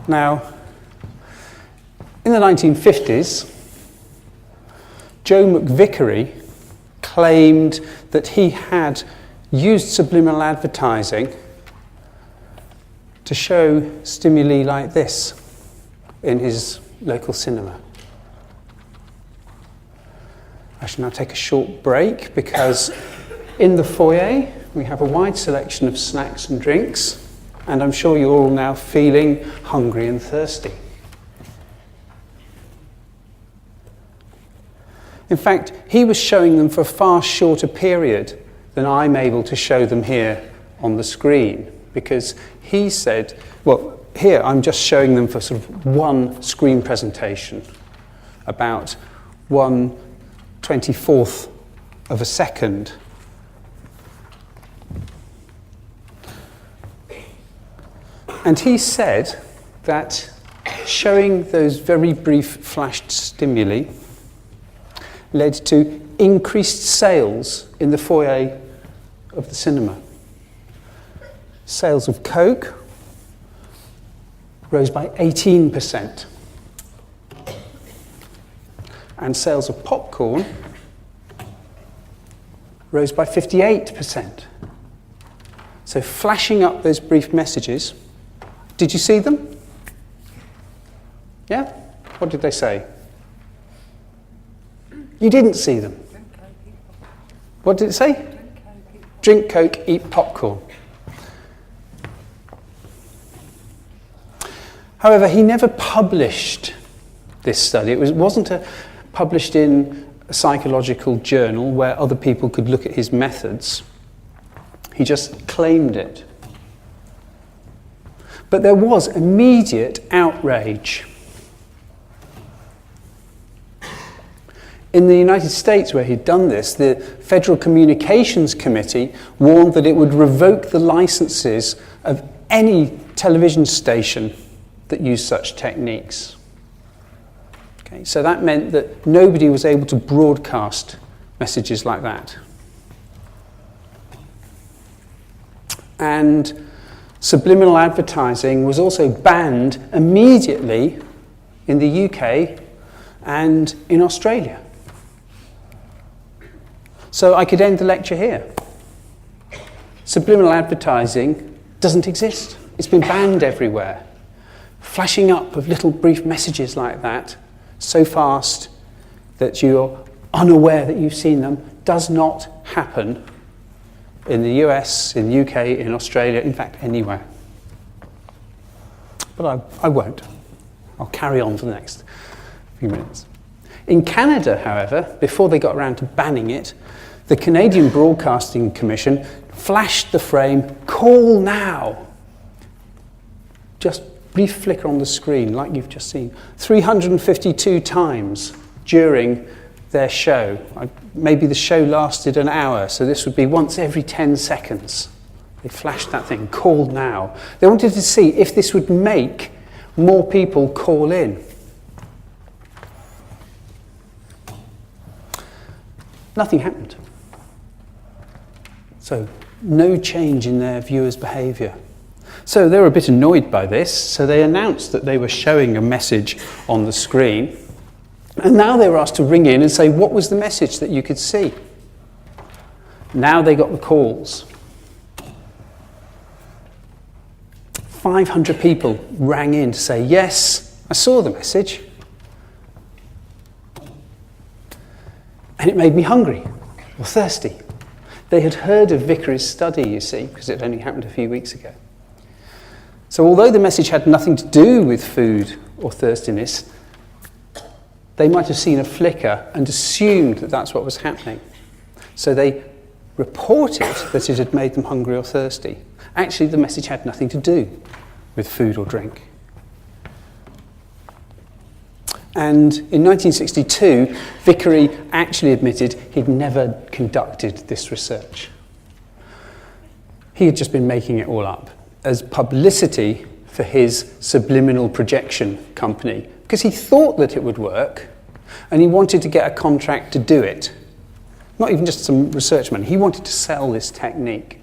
Now, in the 1950s, Joe McVickery claimed that he had used subliminal advertising to show stimuli like this in his local cinema. I shall now take a short break because in the foyer we have a wide selection of snacks and drinks, and I'm sure you're all now feeling hungry and thirsty. In fact, he was showing them for a far shorter period than I'm able to show them here on the screen, because he said, well, here I'm just showing them for sort of one screen presentation, about 1/24th of a second. And he said that showing those very brief flashed stimuli led to increased sales in the foyer of the cinema. Sales of Coke rose by 18%. And sales of popcorn rose by 58%. So flashing up those brief messages. Did you see them? Yeah? What did they say? You didn't see them. What did it say? Drink Coke, eat popcorn. However, he never published this study. It wasn't published in a psychological journal where other people could look at his methods. He just claimed it. But there was immediate outrage. In the United States, where he'd done this, the Federal Communications Committee warned that it would revoke the licenses of any television station that used such techniques. Okay, so that meant that nobody was able to broadcast messages like that. And subliminal advertising was also banned immediately in the UK and in Australia. So I could end the lecture here. Subliminal advertising doesn't exist. It's been banned everywhere. Flashing up of little brief messages like that, so fast that you're unaware that you've seen them, does not happen in the US, in the UK, in Australia, in fact, anywhere. But I won't. I'll carry on for the next few minutes. In Canada, however, before they got around to banning it, the Canadian Broadcasting Commission flashed the frame, "Call now." Just brief flicker on the screen, like you've just seen, 352 times during their show. Maybe the show lasted an hour, so this would be once every 10 seconds. They flashed that thing, "Call now." They wanted to see if this would make more people call in. Nothing happened. So, no change in their viewers' behaviour. So they were a bit annoyed by this, so they announced that they were showing a message on the screen. And now they were asked to ring in and say, what was the message that you could see? Now they got the calls. 500 people rang in to say, yes, I saw the message. And it made me hungry or thirsty. They had heard of Vickery's study, you see, because it only happened a few weeks ago. So although the message had nothing to do with food or thirstiness, they might have seen a flicker and assumed that that's what was happening. So they reported that it had made them hungry or thirsty. Actually, the message had nothing to do with food or drink. And in 1962, Vickery actually admitted he'd never conducted this research. He had just been making it all up as publicity for his subliminal projection company, because he thought that it would work, and he wanted to get a contract to do it. Not even just some research money, he wanted to sell this technique.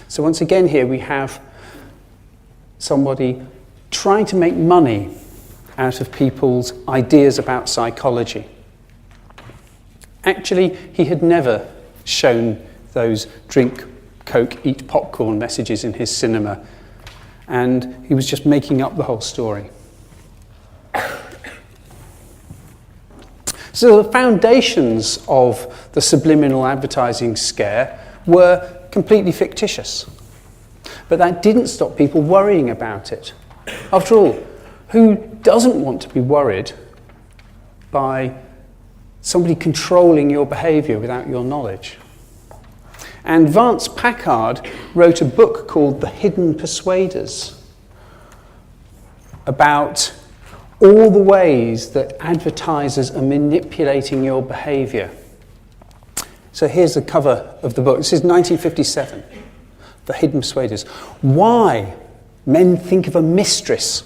So once again here we have somebody trying to make money out of people's ideas about psychology. Actually, he had never shown those drink Coke, eat popcorn messages in his cinema, and he was just making up the whole story. So the foundations of the subliminal advertising scare were completely fictitious. But that didn't stop people worrying about it. After all, who doesn't want to be worried by somebody controlling your behaviour without your knowledge? And Vance Packard wrote a book called The Hidden Persuaders about all the ways that advertisers are manipulating your behaviour. So here's the cover of the book. This is 1957, The Hidden Persuaders. Why men think of a mistress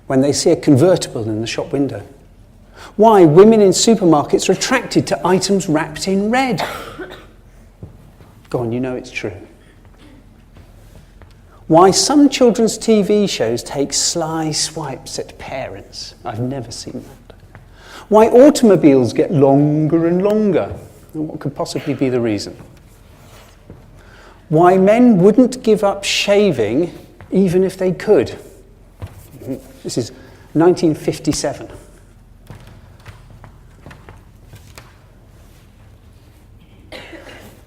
when they see a convertible in the shop window. Why women in supermarkets are attracted to items wrapped in red. Go on, you know it's true. Why some children's TV shows take sly swipes at parents. I've never seen that. Why automobiles get longer and longer. And what could possibly be the reason? Why men wouldn't give up shaving even if they could. This is 1957.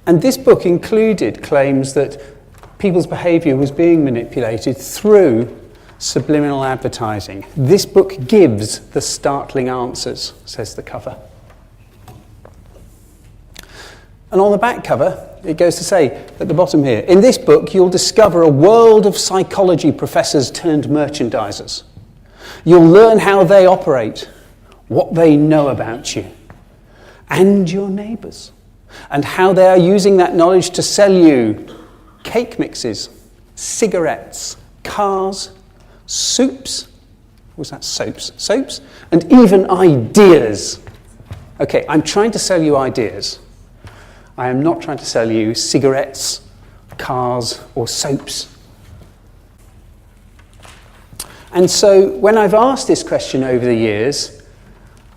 And this book included claims that people's behaviour was being manipulated through subliminal advertising. This book gives the startling answers, says the cover. And on the back cover, it goes to say, at the bottom here, in this book you'll discover a world of psychology professors turned merchandisers. You'll learn how they operate, what they know about you, and your neighbours, and how they are using that knowledge to sell you cake mixes, cigarettes, cars, soups, was that soaps? Soaps, and even ideas. Okay, I'm trying to sell you ideas. I am not trying to sell you cigarettes, cars, or soaps. And so when I've asked this question over the years,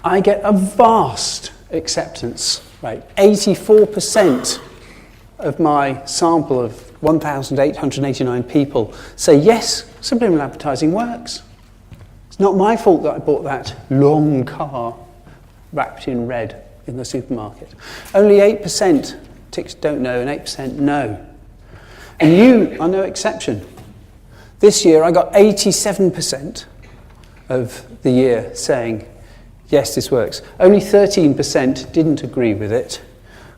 I get a vast acceptance rate. 84% of my sample of 1,889 people say, yes, subliminal advertising works. It's not my fault that I bought that long car wrapped in red in the supermarket. Only 8% ticked don't know and 8% know. And you are no exception. This year I got 87% of the year saying, yes, this works. Only 13% didn't agree with it,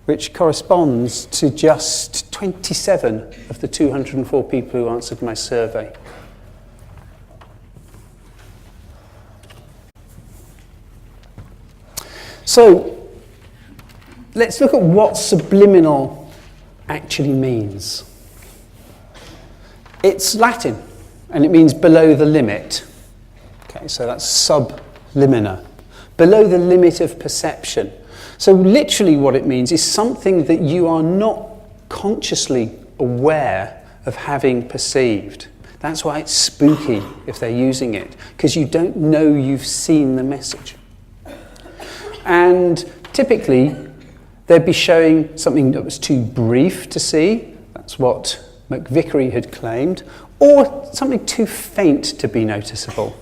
which corresponds to just 27 of the 204 people who answered my survey. So, let's look at what subliminal actually means. It's Latin, and it means below the limit. Okay, so that's subliminal, below the limit of perception. So literally what it means is something that you are not consciously aware of having perceived. That's why it's spooky if they're using it, because you don't know you've seen the message. And typically, they'd be showing something that was too brief to see. That's what McVickery had claimed. Or something too faint to be noticeable.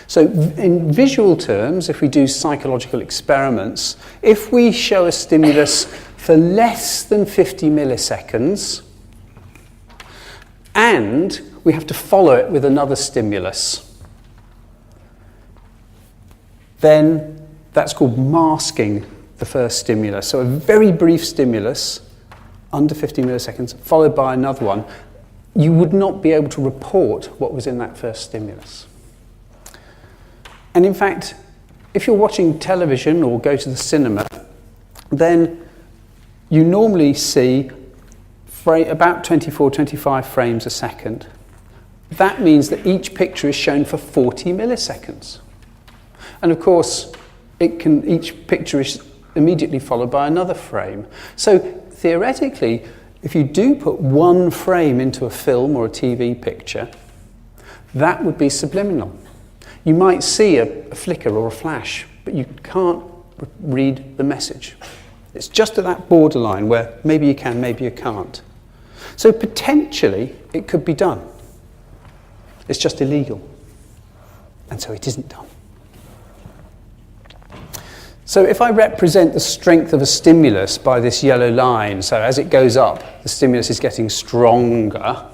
So in visual terms, if we do psychological experiments, if we show a stimulus for less than 50 milliseconds, and we have to follow it with another stimulus, then that's called masking the first stimulus. So a very brief stimulus, under 50 milliseconds, followed by another one, you would not be able to report what was in that first stimulus. And in fact, if you're watching television or go to the cinema, then you normally see about 24, 25 frames a second. That means that each picture is shown for 40 milliseconds. And of course, each picture is immediately followed by another frame. So theoretically, if you do put one frame into a film or a TV picture, That would be subliminal. You might see a flicker or a flash, but you can't read the message. It's just at that borderline where maybe you can, maybe you can't. So potentially it could be done. It's just illegal. And so it isn't done. So if I represent the strength of a stimulus by this yellow line, so as it goes up, the stimulus is getting stronger,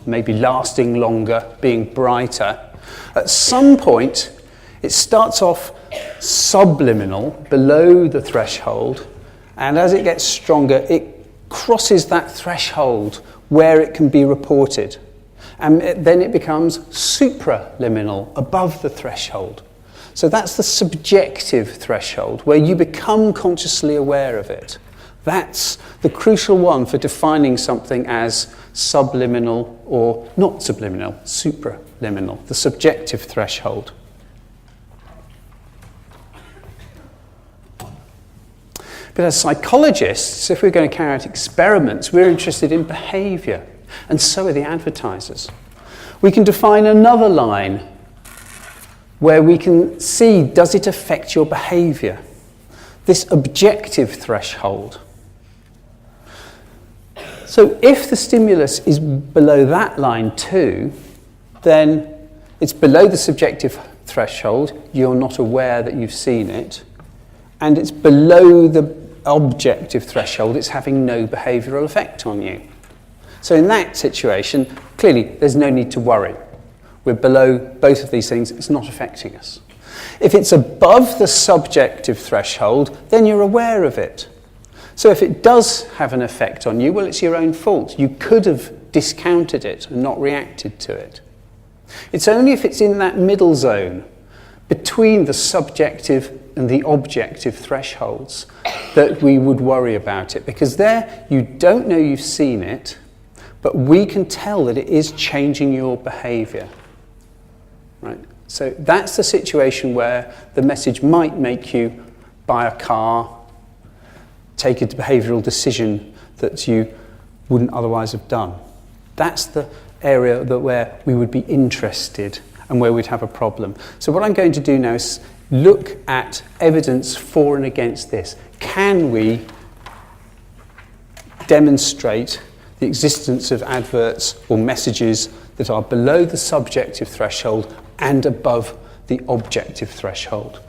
maybe lasting longer, being brighter. At some point, it starts off subliminal, below the threshold, and as it gets stronger, it crosses that threshold where it can be reported. And then it becomes supraliminal, above the threshold. So that's the subjective threshold, where you become consciously aware of it. That's the crucial one for defining something as subliminal or not subliminal, supraliminal, the subjective threshold. But as psychologists, if we're going to carry out experiments, we're interested in behaviour, and so are the advertisers. We can define another line where we can see, does it affect your behaviour? This objective threshold. So if the stimulus is below that line too, then it's below the subjective threshold, you're not aware that you've seen it, and it's below the objective threshold, it's having no behavioural effect on you. So in that situation, clearly there's no need to worry. We're below both of these things, it's not affecting us. If it's above the subjective threshold, then you're aware of it. So if it does have an effect on you, well, it's your own fault. You could have discounted it and not reacted to it. It's only if it's in that middle zone, between the subjective and the objective thresholds, that we would worry about it. Because there, you don't know you've seen it, but we can tell that it is changing your behaviour. Right? So that's the situation where the message might make you buy a car, take a behavioural decision that you wouldn't otherwise have done. That's the area where we would be interested and where we'd have a problem. So what I'm going to do now is look at evidence for and against this. Can we demonstrate the existence of adverts or messages that are below the subjective threshold and above the objective threshold?